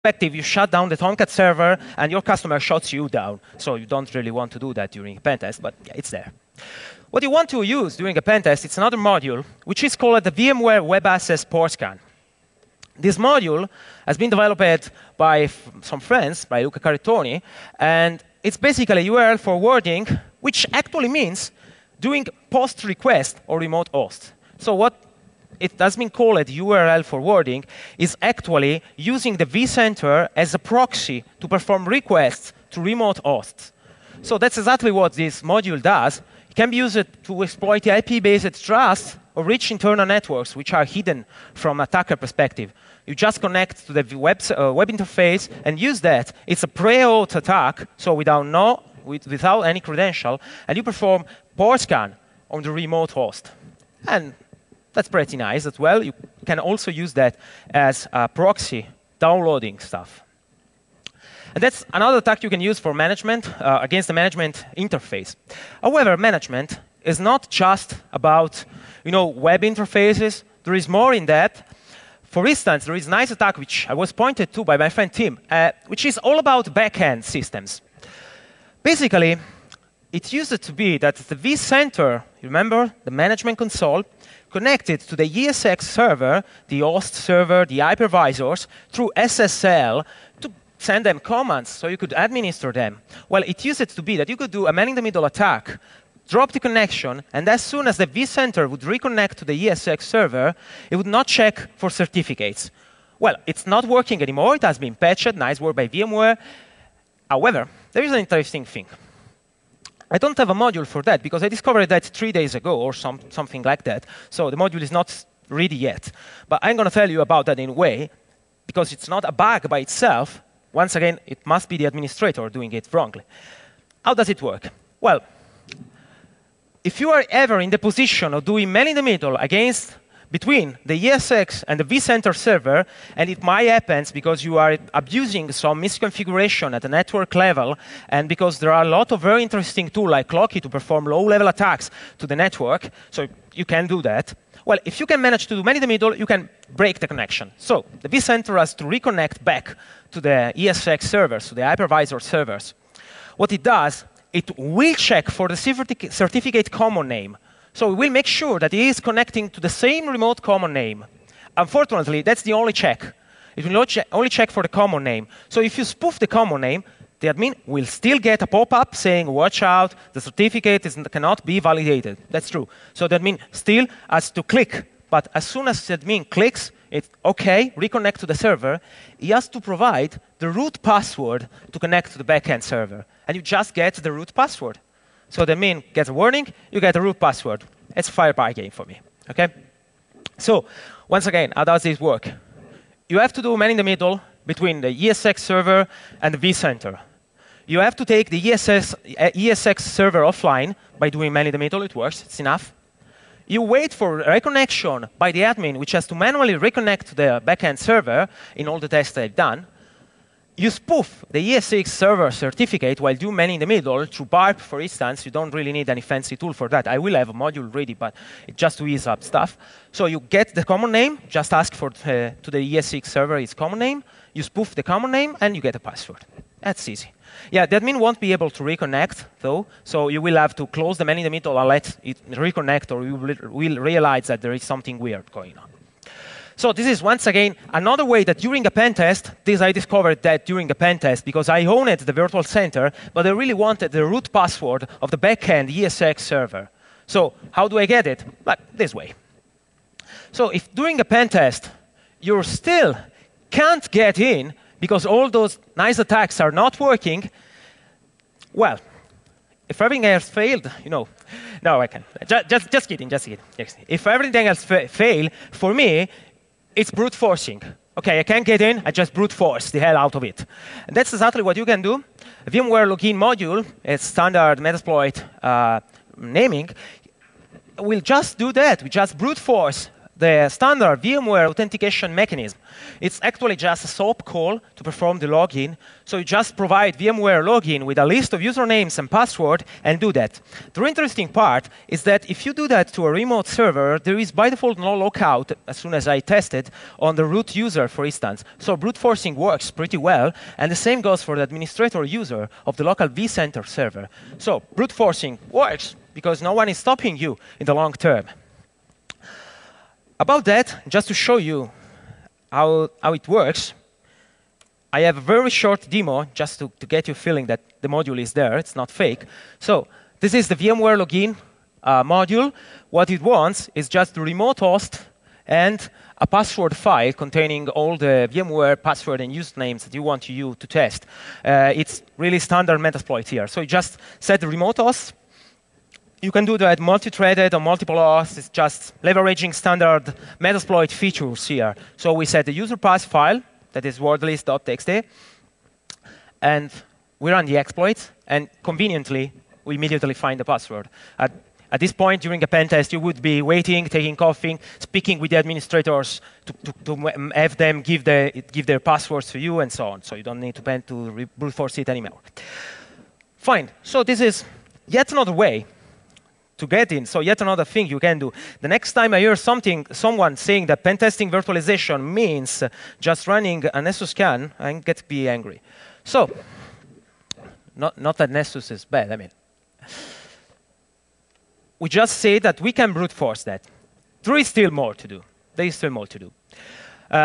perspective, you shut down the Tomcat server, and your customer shuts you down. So you don't really want to do that during a pen test, but yeah, it's there. What you want to use during a pen test, it's another module, which is called the VMware Web Access Port Scan. This module has been developed by some friends, by Luca Carrettoni, and it's basically URL forwarding, which actually means doing post request or remote host. So what it has been called URL forwarding is actually using the vCenter as a proxy to perform requests to remote hosts. So that's exactly what this module does. It can be used to exploit the IP-based trust or rich internal networks which are hidden from attacker perspective. You just connect to the web interface and use that. It's a pre-auth attack, so without any credential, and you perform port scan on the remote host. And that's pretty nice as well. You can also use that as a proxy downloading stuff. And that's another attack you can use for management against the management interface. However, management is not just about web interfaces. There is more in that. For instance, there is a nice attack which I was pointed to by my friend Tim, which is all about backend systems. Basically, it used to be that the vCenter, remember, the management console, connected to the ESX server, the host server, the hypervisors, through SSL to send them commands so you could administer them. Well, it used to be that you could do a man-in-the-middle attack, drop the connection, and as soon as the vCenter would reconnect to the ESX server, it would not check for certificates. Well, it's not working anymore. It has been patched. Nice work by VMware. However, there is an interesting thing. I don't have a module for that because I discovered that 3 days ago or something like that. So the module is not ready yet. But I'm going to tell you about that in a way because it's not a bug by itself. Once again, it must be the administrator doing it wrongly. How does it work? Well, if you are ever in the position of doing man-in-the-middle between the ESX and the vCenter server, and it might happen because you are abusing some misconfiguration at the network level, and because there are a lot of very interesting tools like Clocky to perform low-level attacks to the network, so you can do that. Well, if you can manage to do man-in-the-middle, you can break the connection. So the vCenter has to reconnect back to the ESX servers, to the hypervisor servers. What it does, it will check for the certificate common name. So it will make sure that it is connecting to the same remote common name. Unfortunately, that's the only check. It will only check for the common name. So if you spoof the common name, the admin will still get a pop-up saying, watch out, the certificate cannot be validated. That's true. So the admin still has to click. But as soon as the admin clicks, it's OK, reconnect to the server, he has to provide the root password to connect to the backend server. And you just get the root password. So the admin gets a warning, you get a root password. It's a fire-by game for me. Okay? So once again, how does this work? You have to do man-in-the-middle between the ESX server and the vCenter. You have to take the ESX server offline by doing man-in-the-middle. It works. It's enough. You wait for reconnection by the admin, which has to manually reconnect to the backend server in all the tests they've done. You spoof the ESX server certificate while do man-in-the-middle through BARP, for instance. You don't really need any fancy tool for that. I will have a module ready, but it's just to ease up stuff. So you get the common name. Just ask for to the ESX server its common name. You spoof the common name, and you get a password. That's easy. Yeah, the admin won't be able to reconnect, though. So you will have to close the man-in-the-middle and let it reconnect, or you will realize that there is something weird going on. So this is, once again, another way that during a pen test, I discovered that during a pen test because I owned the virtual center, but I really wanted the root password of the backend ESX server. So how do I get it? Like this way. So if during a pen test, you still can't get in because all those nice attacks are not working, well, if everything else failed, no, I can't. Just kidding. If everything else failed, for me, it's brute forcing. OK, I can't get in. I just brute force the hell out of it. And that's exactly what you can do. A VMware login module, it's standard Metasploit naming, will just do that. We just brute force the standard VMware authentication mechanism. It's actually just a SOAP call to perform the login. So you just provide VMware login with a list of usernames and password and do that. The interesting part is that if you do that to a remote server, there is by default no lockout, as soon as I tested, on the root user, for instance. So brute forcing works pretty well, and the same goes for the administrator user of the local vCenter server. So brute forcing works because no one is stopping you in the long term. About that, just to show you how it works, I have a very short demo just to get you feeling that the module is there. It's not fake. So this is the VMware login module. What it wants is just the remote host and a password file containing all the VMware password and usernames that you want you to test. It's really standard Metasploit here. So you just set the remote host. You can do that multi-threaded or multiple hosts. It's just leveraging standard Metasploit features here. So we set the user pass file, that is wordlist.txt, and we run the exploit, and conveniently, we immediately find the password. At this point, during a pen test, you would be waiting, taking coffee, speaking with the administrators to have them give their passwords to you, and so on. So you don't need to brute force it anymore. Fine. So this is yet another way to get in. So yet another thing you can do. The next time I hear someone saying that pen testing virtualization means just running a Nessus scan, I get to be angry. So, not that Nessus is bad, I mean. We just say that we can brute force that. There is still more to do. There is still more to do.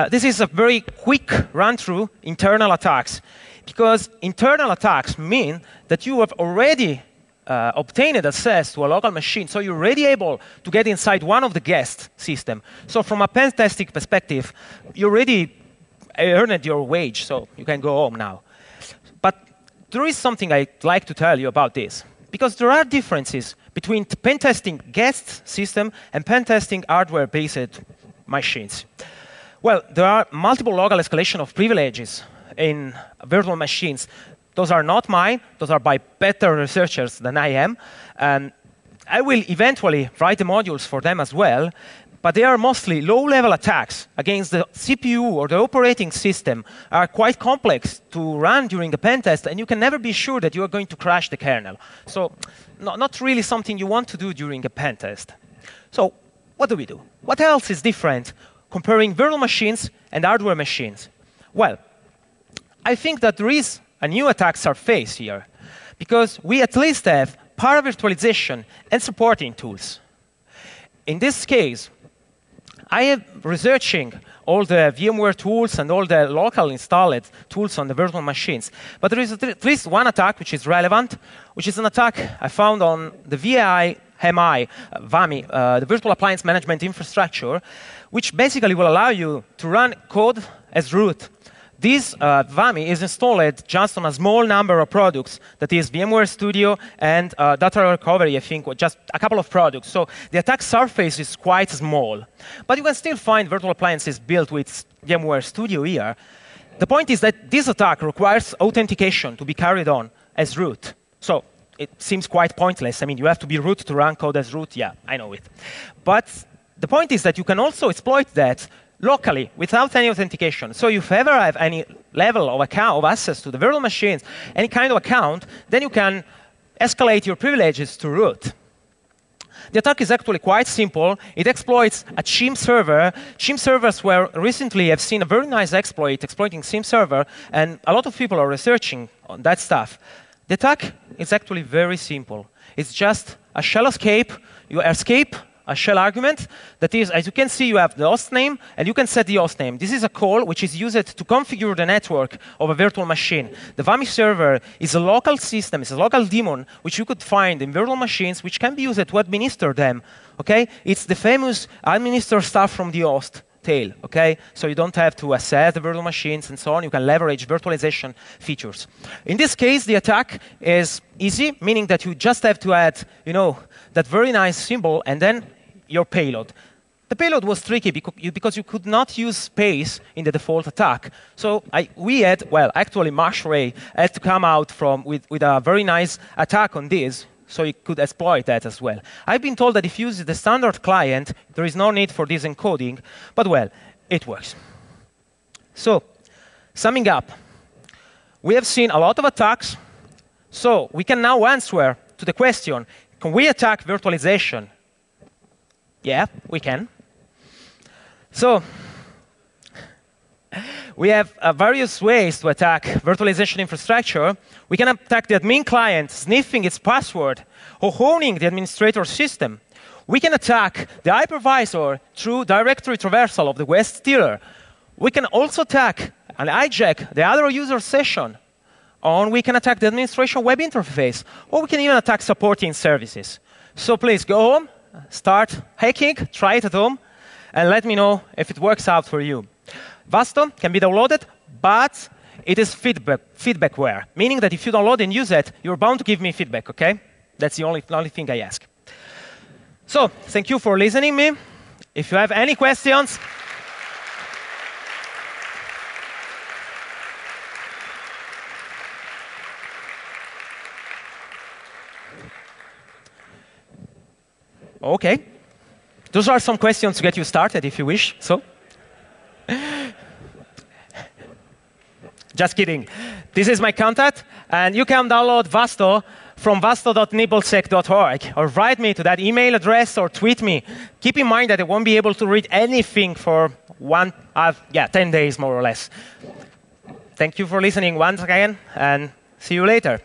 This is a very quick run-through internal attacks, because internal attacks mean that you have already obtained access to a local machine, so you're already able to get inside one of the guest system. So from a pen testing perspective, you already earned your wage, so you can go home now. But there is something I'd like to tell you about this, because there are differences between pen testing guest system and pen testing hardware-based machines. Well, there are multiple local escalation of privileges in virtual machines. Those are not mine. Those are by better researchers than I am. And I will eventually write the modules for them as well. But they are mostly low-level attacks against the CPU or the operating system, are quite complex to run during a pen test, and you can never be sure that you are going to crash the kernel. So not really something you want to do during a pen test. So what do we do? What else is different comparing virtual machines and hardware machines? Well, I think that there is a new attack surface here, because we at least have para-virtualization and supporting tools. In this case, I am researching all the VMware tools and all the local installed tools on the virtual machines. But there is at least one attack which is relevant, which is an attack I found on the VMI, the Virtual Appliance Management Infrastructure, which basically will allow you to run code as root. This VMI is installed just on a small number of products, that is VMware Studio and Data Recovery, I think, just a couple of products. So the attack surface is quite small. But you can still find virtual appliances built with VMware Studio here. The point is that this attack requires authentication to be carried on as root. So it seems quite pointless. I mean, you have to be root to run code as root. Yeah, I know it. But the point is that you can also exploit that locally, without any authentication. So if you ever have any level of access to the virtual machines, any kind of account, then you can escalate your privileges to root. The attack is actually quite simple. It exploits a CHIM server. CHIM servers were recently have seen a very nice exploit exploiting CHIM server, and a lot of people are researching on that stuff. The attack is actually very simple. It's just a shell escape. You escape a shell argument. That is, as you can see, you have the host name, and you can set the host name. This is a call which is used to configure the network of a virtual machine. The VMI server is a local system, it's a local daemon, which you could find in virtual machines, which can be used to administer them. Okay? It's the famous administer stuff from the host tail. Okay? So you don't have to access the virtual machines and so on. You can leverage virtualization features. In this case, the attack is easy, meaning that you just have to add, that very nice symbol and then your payload. The payload was tricky because you could not use space in the default attack. So actually Marsh Ray had to come out with a very nice attack on this. so you could exploit that as well. I've been told that if you use the standard client, there is no need for this encoding, but well, it works. So, summing up, we have seen a lot of attacks, so we can now answer to the question, can we attack virtualization? Yeah, we can. So, we have various ways to attack virtualization infrastructure. We can attack the admin client, sniffing its password, or owning the administrator system. We can attack the hypervisor through directory traversal of the web stealer. We can also attack and hijack the other user session. Or we can attack the administration web interface. Or we can even attack supporting services. So please go home, start hacking, try it at home, and let me know if it works out for you. Vasto can be downloaded, but it is feedbackware, meaning that if you download and use it, you're bound to give me feedback, OK? That's the only thing I ask. So thank you for listening to me. If you have any questions, OK. Those are some questions to get you started, if you wish. So. Just kidding. This is my contact, and you can download Vasto from vasto.nibblesec.org, or write me to that email address or tweet me. Keep in mind that I won't be able to read anything for 10 days, more or less. Thank you for listening once again, and see you later.